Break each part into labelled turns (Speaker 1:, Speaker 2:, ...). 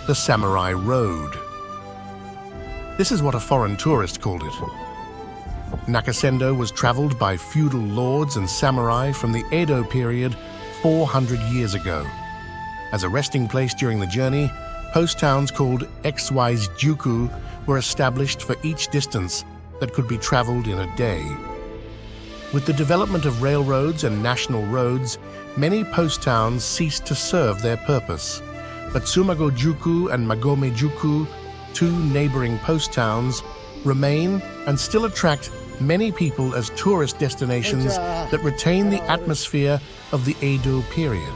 Speaker 1: the Samurai Road. This is what a foreign tourist called it. Nakasendo was traveled by feudal lords and samurai from the Edo period 400 years ago. As a resting place during the journey, post towns called Magome-juku were established for each distance that could be traveled in a day. With the development of railroads and national roads, many post towns ceased to serve their purpose. But Tsumago-juku and Magome-juku, two neighboring post towns, remain and still attract many people as tourist destinations that retain the atmosphere of the Edo period.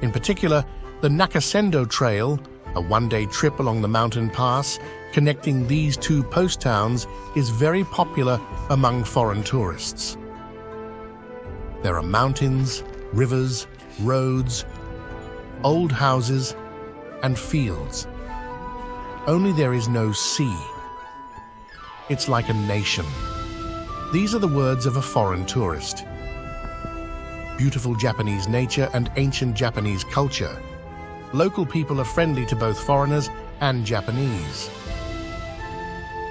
Speaker 1: In particular, the Nakasendo Trail, a one-day trip along the mountain pass connecting these two post towns, is very popular among foreign tourists. There are mountains, rivers, roads, old houses, and fields. Only there is no sea. It's like a nation. These are the words of a foreign tourist. Beautiful Japanese nature and ancient Japanese culture. Local people are friendly to both foreigners and Japanese.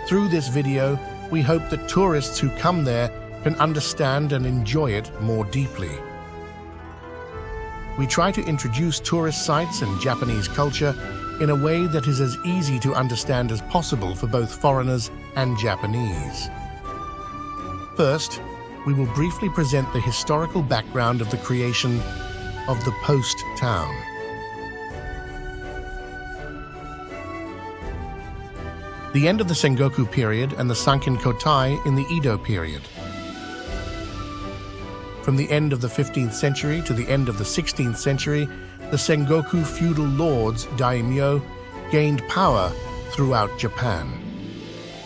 Speaker 1: Through this video, we hope that tourists who come there can understand and enjoy it more deeply. We try to introduce tourist sites and Japanese culture in a way that is as easy to understand as possible for both foreigners and Japanese. First, we will briefly present the historical background of the creation of the post town. The end of the Sengoku period and the Sankin Kotai in the Edo period. From the end of the 15th century to the end of the 16th century, the Sengoku feudal lords, daimyo, gained power throughout Japan.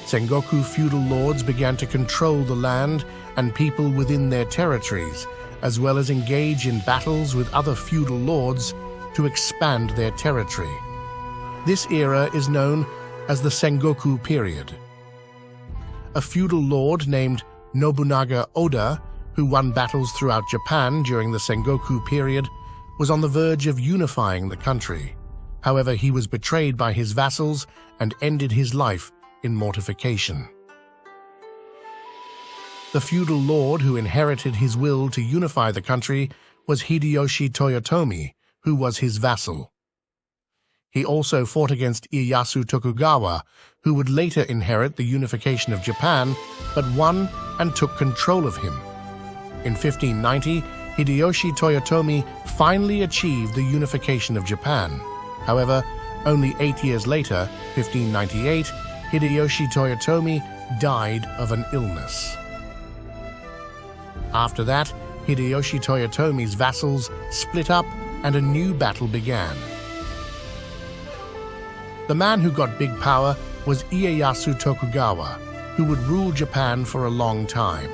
Speaker 1: Sengoku feudal lords began to control the land and people within their territories, as well as engage in battles with other feudal lords to expand their territory. This era is known as the Sengoku period. A feudal lord named Nobunaga Oda, who won battles throughout Japan during the Sengoku period, was on the verge of unifying the country. However, he was betrayed by his vassals and ended his life in mortification. The feudal lord who inherited his will to unify the country was Hideyoshi Toyotomi, who was his vassal. He also fought against Ieyasu Tokugawa, who would later inherit the unification of Japan, but won and took control of him. In 1590, Hideyoshi Toyotomi finally achieved the unification of Japan. However, only 8 years later, 1598, Hideyoshi Toyotomi died of an illness. After that, Hideyoshi Toyotomi's vassals split up and a new battle began. The man who got big power was Ieyasu Tokugawa, who would rule Japan for a long time.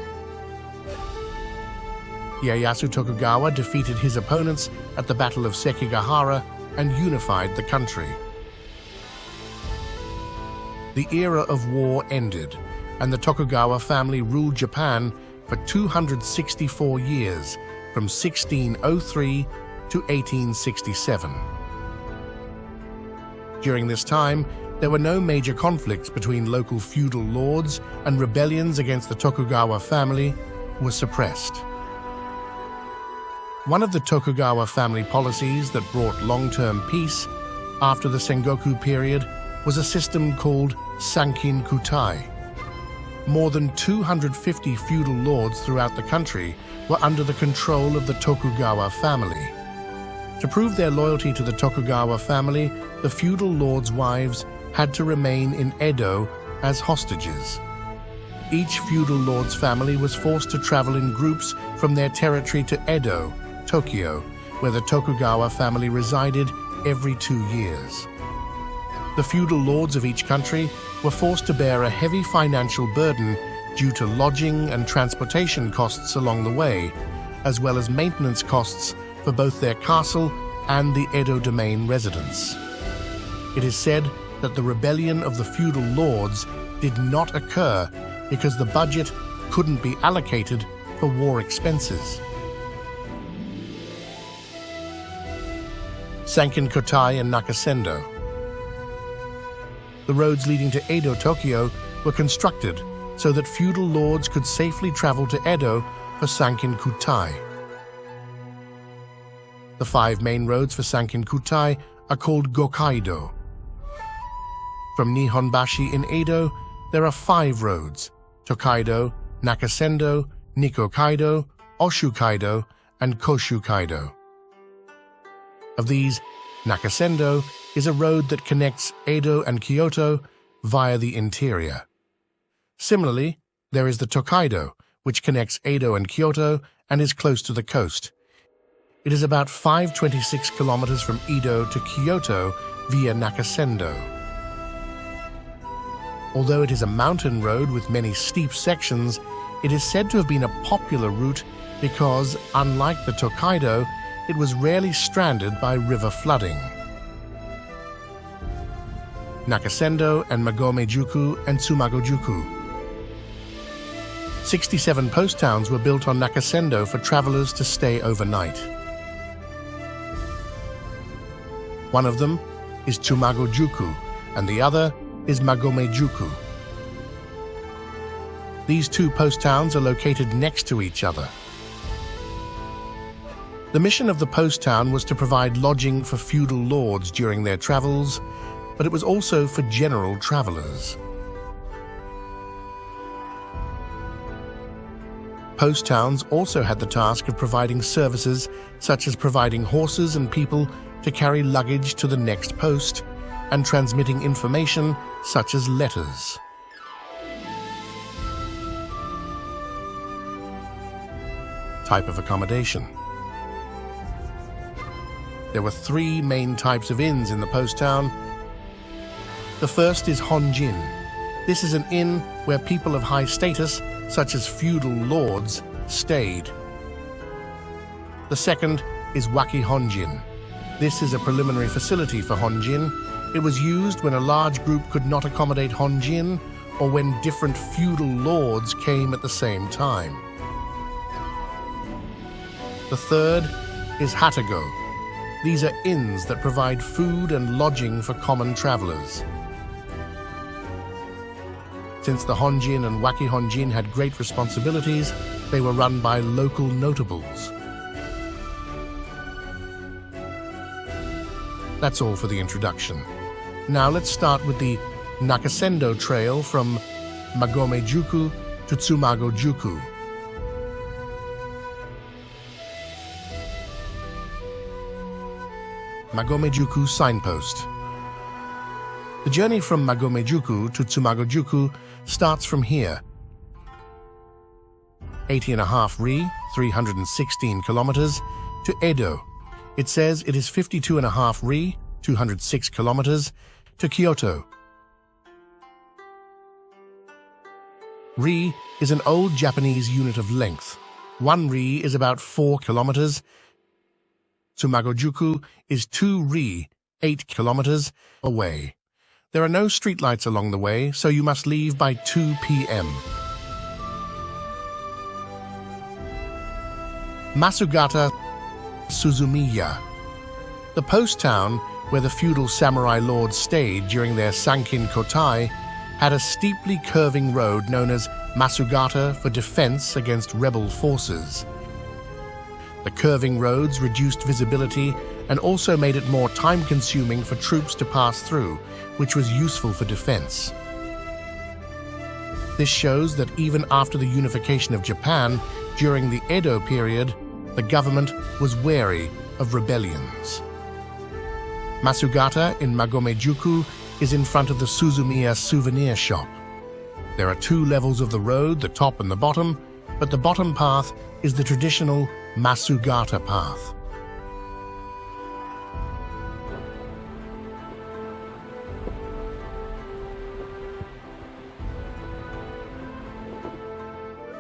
Speaker 1: Ieyasu Tokugawa defeated his opponents at the Battle of Sekigahara and unified the country. The era of war ended, and the Tokugawa family ruled Japan for 264 years, from 1603 to 1867. During this time, there were no major conflicts between local feudal lords, and rebellions against the Tokugawa family were suppressed. One of the Tokugawa family policies that brought long-term peace after the Sengoku period was a system called Sankin Kotai. More than 250 feudal lords throughout the country were under the control of the Tokugawa family. To prove their loyalty to the Tokugawa family, the feudal lords' wives had to remain in Edo as hostages. Each feudal lord's family was forced to travel in groups from their territory to Edo, Tokyo, where the Tokugawa family resided every 2 years. The feudal lords of each country were forced to bear a heavy financial burden due to lodging and transportation costs along the way, as well as maintenance costs for both their castle and the Edo domain residents. It is said that the rebellion of the feudal lords did not occur because the budget couldn't be allocated for war expenses. Sankin-kotai and Nakasendo. The roads leading to Edo, Tokyo were constructed so that feudal lords could safely travel to Edo for Sankin-kotai. The 5 main roads for Sankin-kotai are called Gokaido. From Nihonbashi in Edo, there are 5 roads: Tokaido, Nakasendo, Nikkokaido, Oshukaido, and Koshukaido. Of these, Nakasendo is a road that connects Edo and Kyoto via the interior. Similarly, there is the Tokaido, which connects Edo and Kyoto and is close to the coast. It is about 526 kilometers from Edo to Kyoto via Nakasendo. Although it is a mountain road with many steep sections, it is said to have been a popular route because, unlike the Tokaido, it was rarely stranded by river flooding. Nakasendo and Magome-juku and Tsumago-juku. 67 post towns were built on Nakasendo for travelers to stay overnight. One of them is Tsumago-juku, and the other is Magome-juku. These 2 post towns are located next to each other. The mission of the post town was to provide lodging for feudal lords during their travels, but it was also for general travelers. Post towns also had the task of providing services such as providing horses and people to carry luggage to the next post and transmitting information such as letters. Type of accommodation. There were 3 main types of inns in the post town. The first is honjin. This is an inn where people of high status, such as feudal lords, stayed. The second is waki honjin. This is a preliminary facility for honjin. It was used when a large group could not accommodate honjin or when different feudal lords came at the same time. The third is hatago. These are inns that provide food and lodging for common travelers. Since the honjin and waki honjin had great responsibilities, they were run by local notables. That's all for the introduction. Now let's start with the Nakasendo Trail from Magome-juku to Tsumago-juku. Magome-juku Signpost. The journey from Magome-juku to Tsumago-juku starts from here. 80.5 ri, 316 kilometers, to Edo. It says it is 52.5 ri, 206 kilometers, to Kyoto. Ri is an old Japanese unit of length. 1 ri is about 4 kilometers. Tsumago-juku is 2 ri, 8 kilometers, away. There are no streetlights along the way, so you must leave by 2 p.m. Masugata Suzumiya. The post town where the feudal samurai lords stayed during their Sankin-kotai had a steeply curving road known as Masugata for defense against rebel forces. The curving roads reduced visibility and also made it more time-consuming for troops to pass through, which was useful for defense. This shows that even after the unification of Japan, during the Edo period, the government was wary of rebellions. Masugata in Magome-juku is in front of the Suzumiya souvenir shop. There are 2 levels of the road, the top and the bottom, but the bottom path is the traditional Masugata path.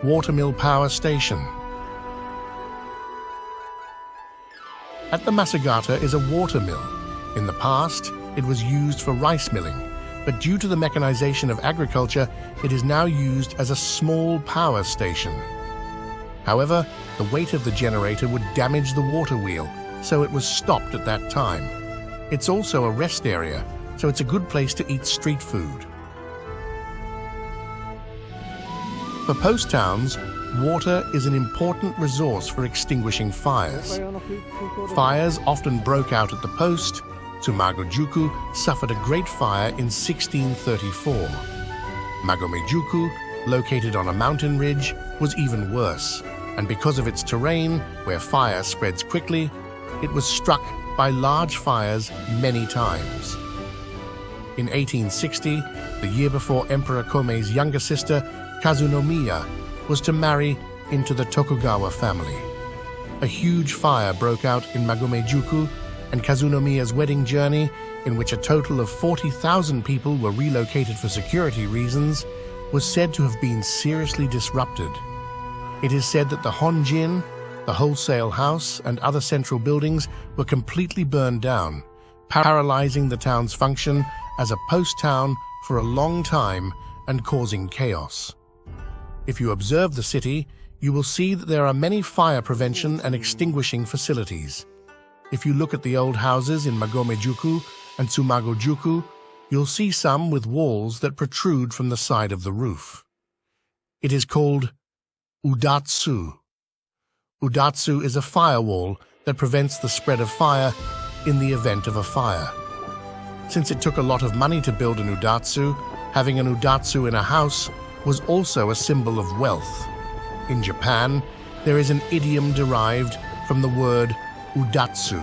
Speaker 1: Watermill Power Station. At the Masugata is a watermill. In the past, it was used for rice milling, but due to the mechanization of agriculture, it is now used as a small power station. However, the weight of the generator would damage the water wheel, so it was stopped at that time. It's also a rest area, so it's a good place to eat street food. For post towns, water is an important resource for extinguishing fires. Fires often broke out at the post. Tsumago-juku suffered a great fire in 1634. Magome-juku, located on a mountain ridge, was even worse, and because of its terrain, where fire spreads quickly, it was struck by large fires many times. In 1860, the year before Emperor Komei's younger sister, Kazunomiya, was to marry into the Tokugawa family. A huge fire broke out in Magome-juku, and Kazunomiya's wedding journey, in which a total of 40,000 people were relocated for security reasons, was said to have been seriously disrupted. It is said that the Honjin, the wholesale house, and other central buildings were completely burned down, paralyzing the town's function as a post town for a long time and causing chaos. If you observe the city, you will see that there are many fire prevention and extinguishing facilities. If you look at the old houses in Magome-juku and Tsumago-juku, you'll see some with walls that protrude from the side of the roof. It is called udatsu. Udatsu is a firewall that prevents the spread of fire in the event of a fire. Since it took a lot of money to build an udatsu, having an udatsu in a house was also a symbol of wealth. In Japan, there is an idiom derived from the word udatsu.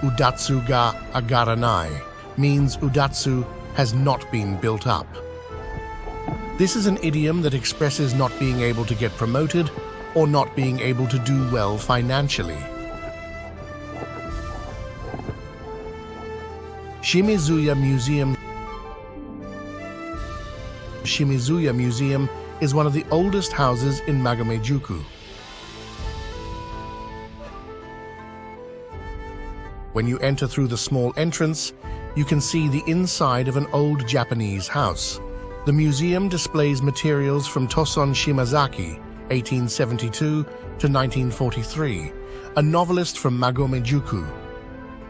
Speaker 1: Udatsu ga agaranai means udatsu has not been built up. This is an idiom that expresses not being able to get promoted or not being able to do well financially. Shimizuya Museum is one of the oldest houses in Magome-juku. When you enter through the small entrance, you can see the inside of an old Japanese house. The museum displays materials from Toson Shimazaki, 1872 to 1943, a novelist from Magome-juku.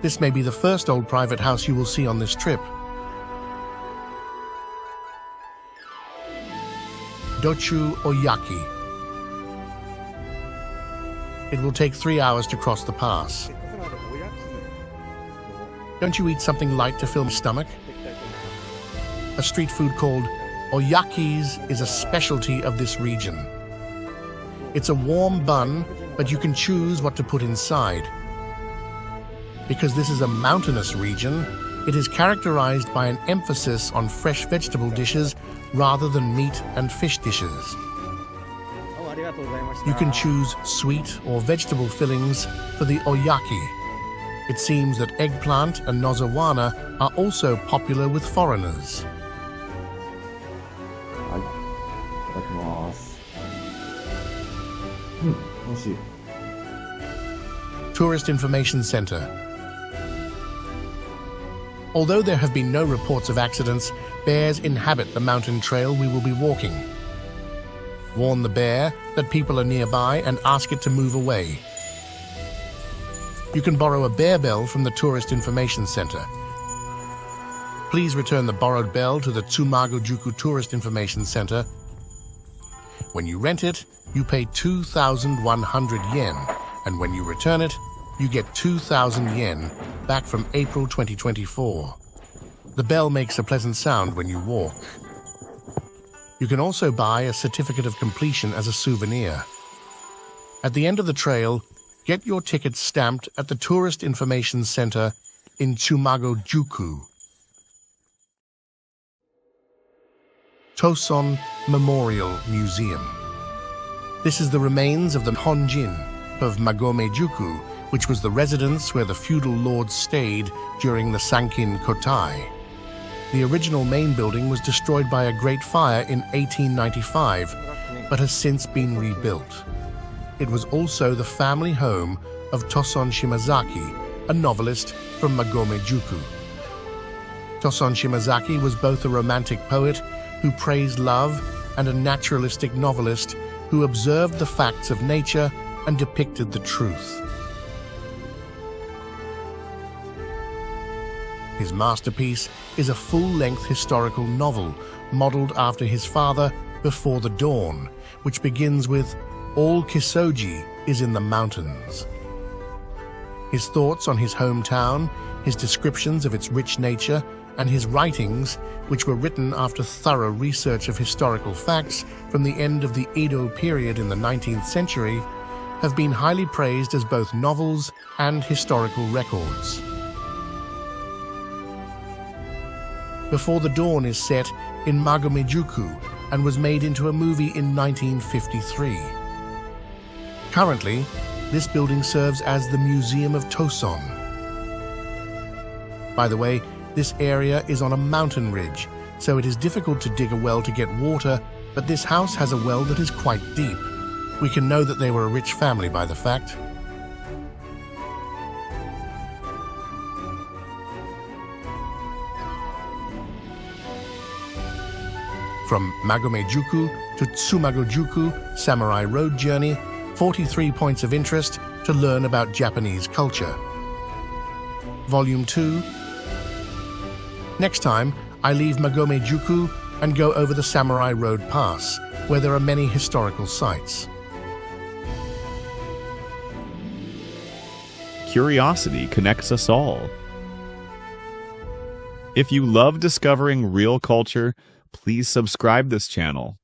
Speaker 1: This may be the first old private house you will see on this trip. Dochu Oyaki. It will take 3 hours to cross the pass. Don't you eat something light to fill your stomach? A street food called oyakis is a specialty of this region. It's a warm bun, but you can choose what to put inside. Because this is a mountainous region, it is characterized by an emphasis on fresh vegetable dishes rather than meat and fish dishes. You can choose sweet or vegetable fillings for the oyaki. It seems that eggplant and nozawana are also popular with foreigners. Tourist Information Center. Although there have been no reports of accidents, bears inhabit the mountain trail we will be walking. Warn the bear that people are nearby and ask it to move away. You can borrow a bear bell from the Tourist Information Center. Please return the borrowed bell to the Tsumago-juku Tourist Information Center. When you rent it, you pay 2,100 yen, and when you return it, you get 2,000 yen back from April 2024. The bell makes a pleasant sound when you walk. You can also buy a certificate of completion as a souvenir. At the end of the trail, get your ticket stamped at the Tourist Information Center in Tsumago-juku. Toson Memorial Museum. This is the remains of the Honjin of Magome-juku, which was the residence where the feudal lords stayed during the Sankin Kotai. The original main building was destroyed by a great fire in 1895, but has since been rebuilt. It was also the family home of Toson Shimazaki, a novelist from Magome-juku. Toson Shimazaki was both a romantic poet who praised love and a naturalistic novelist who observed the facts of nature and depicted the truth. His masterpiece is a full-length historical novel modeled after his father, Before the Dawn, which begins with "All Kisoji is in the mountains." His thoughts on his hometown, his descriptions of its rich nature, and his writings, which were written after thorough research of historical facts from the end of the Edo period in the 19th century, have been highly praised as both novels and historical records. Before the Dawn is set in Magome-juku and was made into a movie in 1953. Currently, this building serves as the Museum of Toson. By the way, this area is on a mountain ridge, so it is difficult to dig a well to get water, but this house has a well that is quite deep. We can know that they were a rich family by the fact. From Magome-juku to Tsumago-juku Samurai Road Journey, 43 points of interest to learn about Japanese culture. Volume 2. Next time, I leave Magome-juku and go over the Samurai Road Pass, where there are many historical sites.
Speaker 2: Curiosity connects us all. If you love discovering real culture, please subscribe this channel.